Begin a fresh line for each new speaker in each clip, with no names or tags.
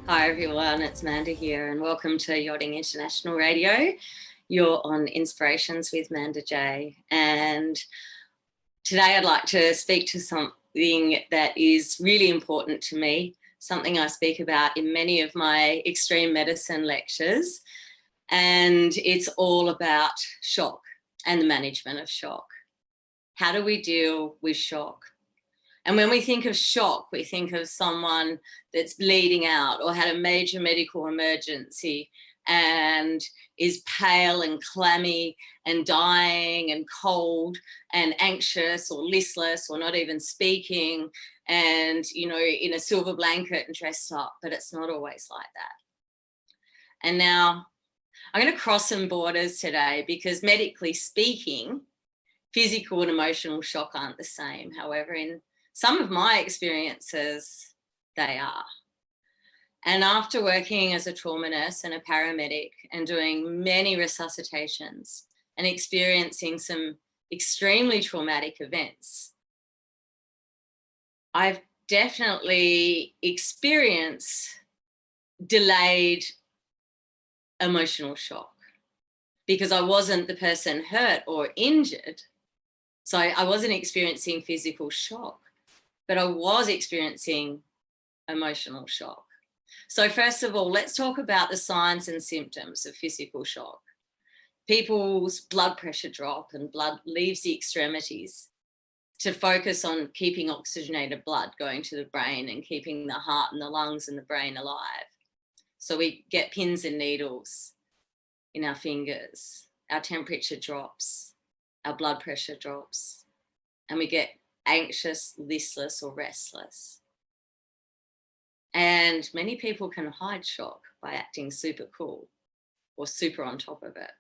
Hi everyone, it's Manda here and welcome to Yachting International Radio. You're on Inspirations with Manda J, and today I'd like to speak to something that is really important to me, something I speak about in many of my extreme medicine lectures, and it's all about shock and the management of shock. How do we deal with shock? And when we think of shock, we think of someone that's bleeding out or had a major medical emergency and is pale and clammy and dying and cold and anxious or listless or not even speaking and, you know, in a silver blanket and dressed up, but it's not always like that. And now I'm going to cross some borders today because medically speaking, physical and emotional shock aren't the same. However, in some of my experiences, they are. And after working as a trauma nurse and a paramedic and doing many resuscitations and experiencing some extremely traumatic events, I've definitely experienced delayed emotional shock because I wasn't the person hurt or injured. So I wasn't experiencing physical shock, but I was experiencing emotional shock. So first of all, let's talk about the signs and symptoms of physical shock. People's blood pressure drop and blood leaves the extremities to focus on keeping oxygenated blood going to the brain and keeping the heart and the lungs and the brain alive. So we get pins and needles in our fingers, our temperature drops, our blood pressure drops, and we get anxious, listless, or restless. And many people can hide shock by acting super cool or super on top of it,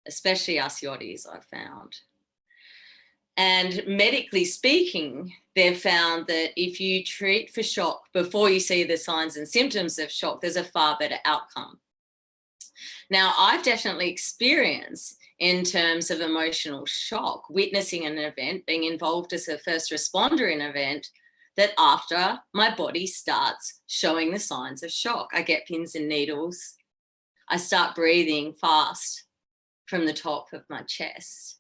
especially us yachties, I've found. And medically speaking, they've found that if you treat for shock before you see the signs and symptoms of shock, there's a far better outcome. Now, I've definitely experienced in terms of emotional shock, witnessing an event, being involved as a first responder in an event, that after my body starts showing the signs of shock, I get pins and needles. I start breathing fast from the top of my chest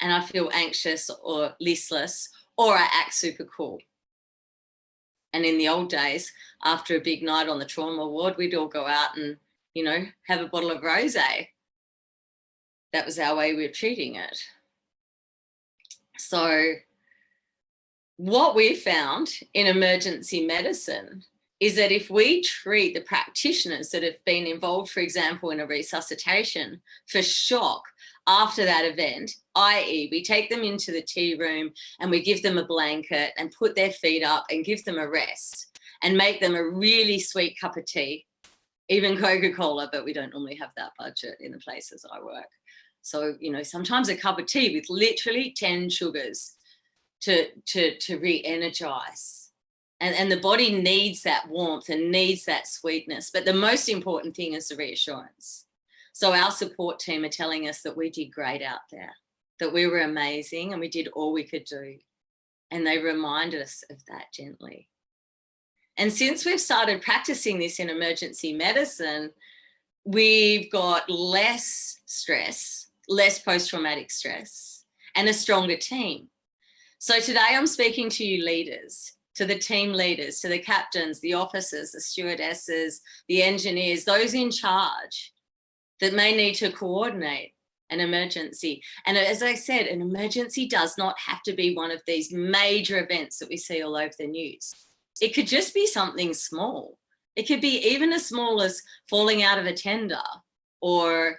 and I feel anxious or listless, or I act super cool. And in the old days, after a big night on the trauma ward, we'd all go out and, you know, have a bottle of rosé. That was our way of treating it. So what we found in emergency medicine is that if we treat the practitioners that have been involved, for example, in a resuscitation for shock after that event, i.e. we take them into the tea room and we give them a blanket and put their feet up and give them a rest and make them a really sweet cup of tea, even Coca-Cola, but we don't normally have that budget in the places I work. So, you know, sometimes a cup of tea with literally 10 sugars to re-energize. And the body needs that warmth and needs that sweetness. But the most important thing is the reassurance. So our support team are telling us that we did great out there, that we were amazing and we did all we could do. And they reminded us of that gently. And since we've started practicing this in emergency medicine, we've got less stress, less post-traumatic stress, and a stronger team. So today I'm speaking to you leaders, to the team leaders, to the captains, the officers, the stewardesses, the engineers, those in charge that may need to coordinate an emergency. And as I said, an emergency does not have to be one of these major events that we see all over the news. It could just be something small. It could be even as small as falling out of a tender or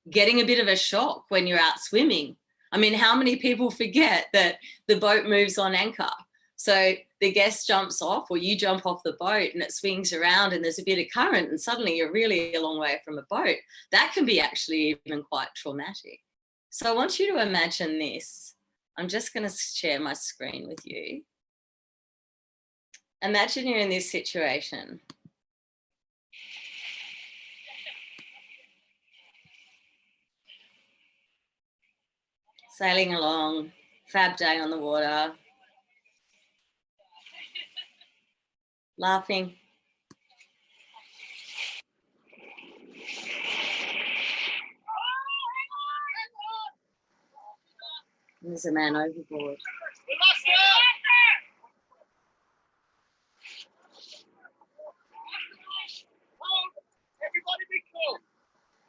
getting a bit of a shock when you're out swimming. I mean, how many people forget that the boat moves on anchor? So the guest jumps off or you jump off the boat and it swings around and there's a bit of current and suddenly you're really a long way from a boat. That can be actually even quite traumatic. So I want you to imagine this. I'm just going to share my screen with you. Imagine you're in this situation. Sailing along, fab day on the water, laughing, There's a man overboard.
Everybody be cool.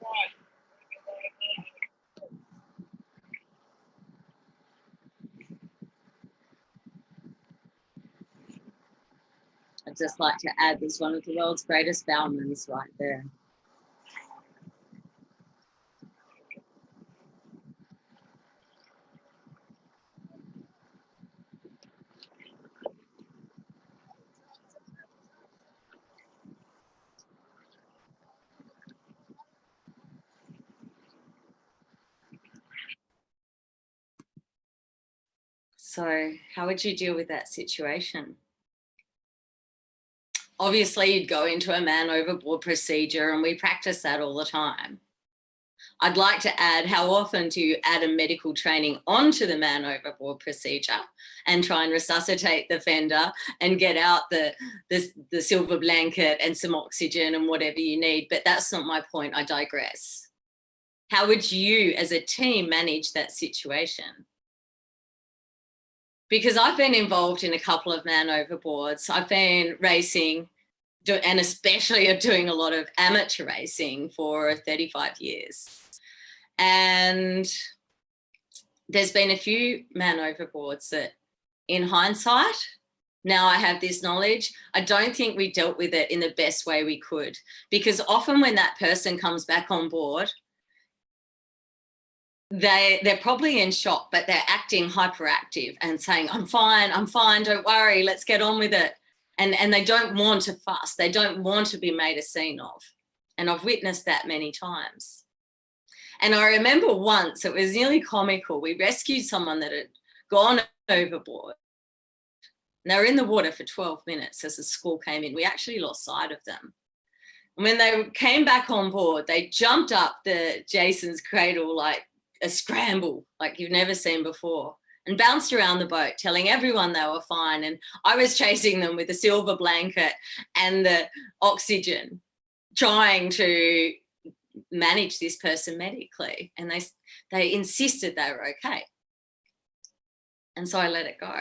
Right.
I'd just like to add, there's one of the world's greatest bowmans right there. So how would you deal with that situation? Obviously, you'd go into a man overboard procedure, and we practice that all the time. I'd like to add, how often do you add a medical training onto the man overboard procedure and try and resuscitate the fender and get out the silver blanket and some oxygen and whatever you need? But that's not my point. I digress. How would you as a team manage that situation? Because I've been involved in a couple of man overboards. I've been racing, and especially doing a lot of amateur racing for 35 years. And there's been a few man overboards that, in hindsight, now I have this knowledge, I don't think we dealt with it in the best way we could. Because often when that person comes back on board, they're probably in shock, but they're acting hyperactive and saying, I'm fine, don't worry, let's get on with it. And they don't want to fuss. They don't want to be made a scene of. And I've witnessed that many times. And I remember once, it was nearly comical. We rescued someone that had gone overboard. And they were in the water for 12 minutes as the squall came in. We actually lost sight of them. And when they came back on board, they jumped up the Jason's cradle like a scramble, like you've never seen before, and bounced around the boat, telling everyone they were fine. And I was chasing them with the silver blanket and the oxygen, trying to manage this person medically. And they insisted they were okay. And so I let it go.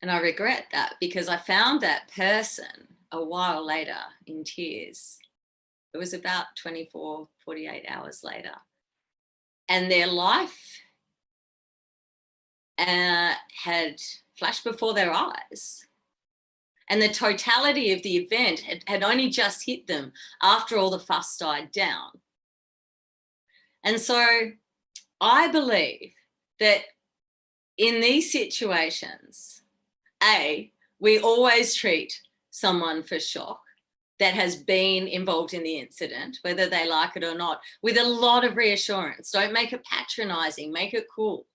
And I regret that, because I found that person a while later in tears. It was about 24, 48 hours later. And their life had flashed before their eyes. And the totality of the event had only just hit them after all the fuss died down. And so I believe that in these situations, we always treat someone for shock that has been involved in the incident, whether they like it or not, with a lot of reassurance. Don't make it patronizing, make it cool.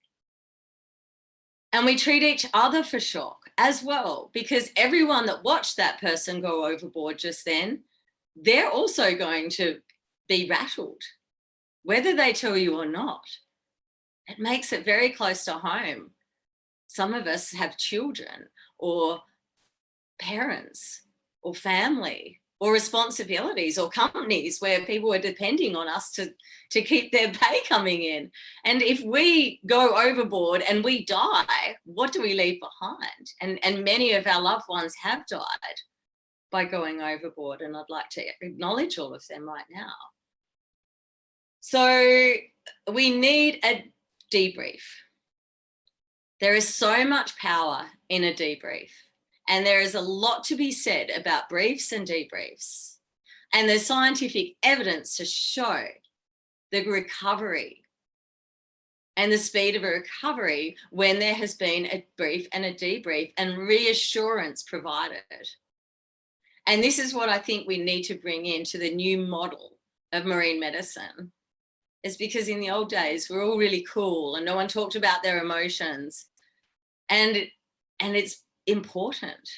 And we treat each other for shock as well, because everyone that watched that person go overboard just then, they're also going to be rattled, whether they tell you or not. It makes it very close to home. Some of us have children or parents or family or responsibilities or companies where people are depending on us to keep their pay coming in. And if we go overboard and we die, what do we leave behind? And many of our loved ones have died by going overboard, and I'd like to acknowledge all of them right now. So we need a debrief. There is so much power in a debrief. And there is a lot to be said about briefs and debriefs. And there's scientific evidence to show the recovery and the speed of a recovery when there has been a brief and a debrief and reassurance provided. And this is what I think we need to bring into the new model of marine medicine. It's because in the old days, we're all really cool and no one talked about their emotions. And it's important.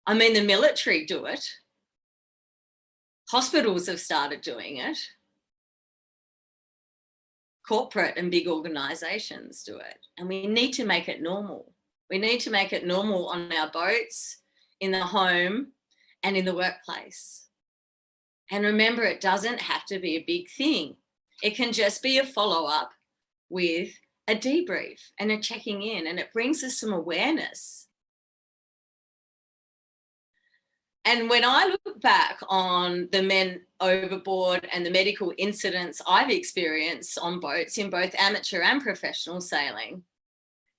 I mean, the military do it. Hospitals have started doing it. Corporate and big organizations do it. And we need to make it normal. We need to make it normal on our boats, in the home, and in the workplace. And remember, it doesn't have to be a big thing. It can just be a follow-up with a debrief and a checking in, and it brings us some awareness. And when I look back on the men overboard and the medical incidents I've experienced on boats in both amateur and professional sailing,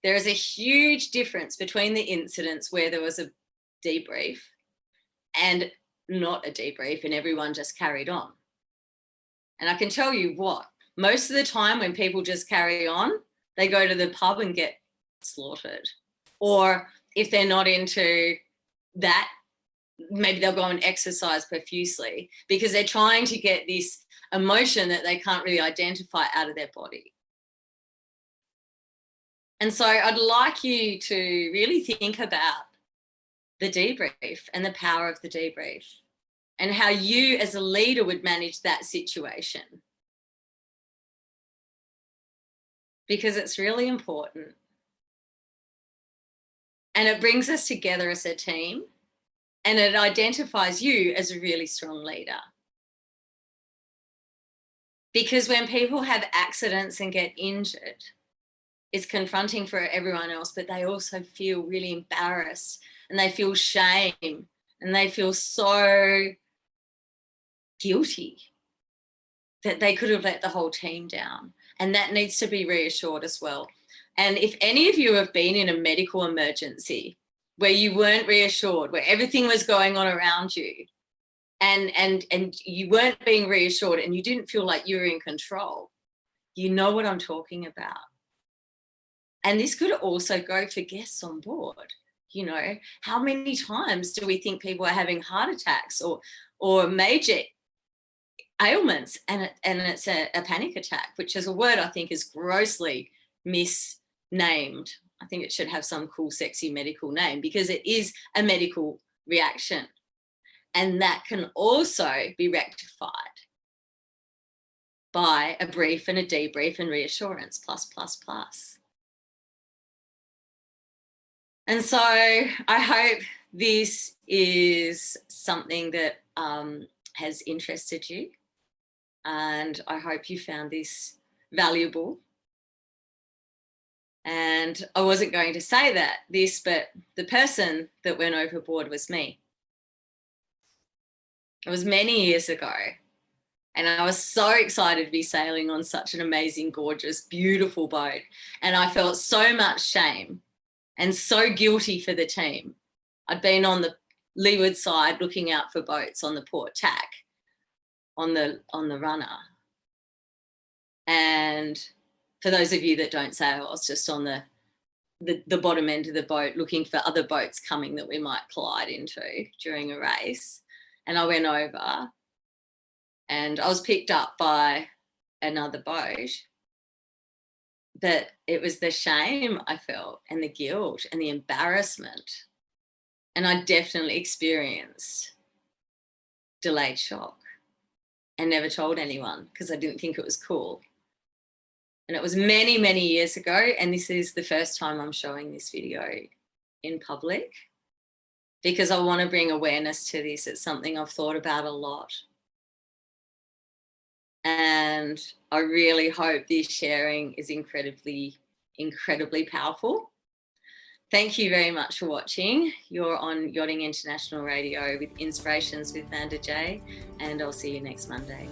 there is a huge difference between the incidents where there was a debrief and not a debrief and everyone just carried on. And I can tell you what, most of the time when people just carry on, they go to the pub and get slaughtered. Or if they're not into that, maybe they'll go and exercise profusely because they're trying to get this emotion that they can't really identify out of their body. And so I'd like you to really think about the debrief and the power of the debrief and how you as a leader would manage that situation. Because it's really important. And it brings us together as a team, and it identifies you as a really strong leader. Because when people have accidents and get injured, it's confronting for everyone else, but they also feel really embarrassed and they feel shame and they feel so guilty that they could have let the whole team down. And that needs to be reassured as well. And if any of you have been in a medical emergency where you weren't reassured, where everything was going on around you and you weren't being reassured and you didn't feel like you were in control, you know what I'm talking about. And this could also go for guests on board. You know, how many times do we think people are having heart attacks or major ailments and it's a panic attack, which is a word I think is grossly misnamed. I think it should have some cool, sexy medical name because it is a medical reaction. And that can also be rectified by a brief and a debrief and reassurance, plus. And so I hope this is something that has interested you. And I hope you found this valuable. And I wasn't going to say this, but the person that went overboard was me. It was many years ago. And I was so excited to be sailing on such an amazing, gorgeous, beautiful boat. And I felt so much shame and so guilty for the team. I'd been on the leeward side looking out for boats on the port tack, on the runner. And for those of you that don't sail, I was just on the bottom end of the boat looking for other boats coming that we might collide into during a race. And I went over and I was picked up by another boat. But it was the shame I felt and the guilt and the embarrassment. And I definitely experienced delayed shock and never told anyone because I didn't think it was cool. And it was many, many years ago. And this is the first time I'm showing this video in public because I want to bring awareness to this. It's something I've thought about a lot. And I really hope this sharing is incredibly, incredibly powerful. Thank you very much for watching. You're on Yachting International Radio with Inspirations with Manda J, and I'll see you next Monday.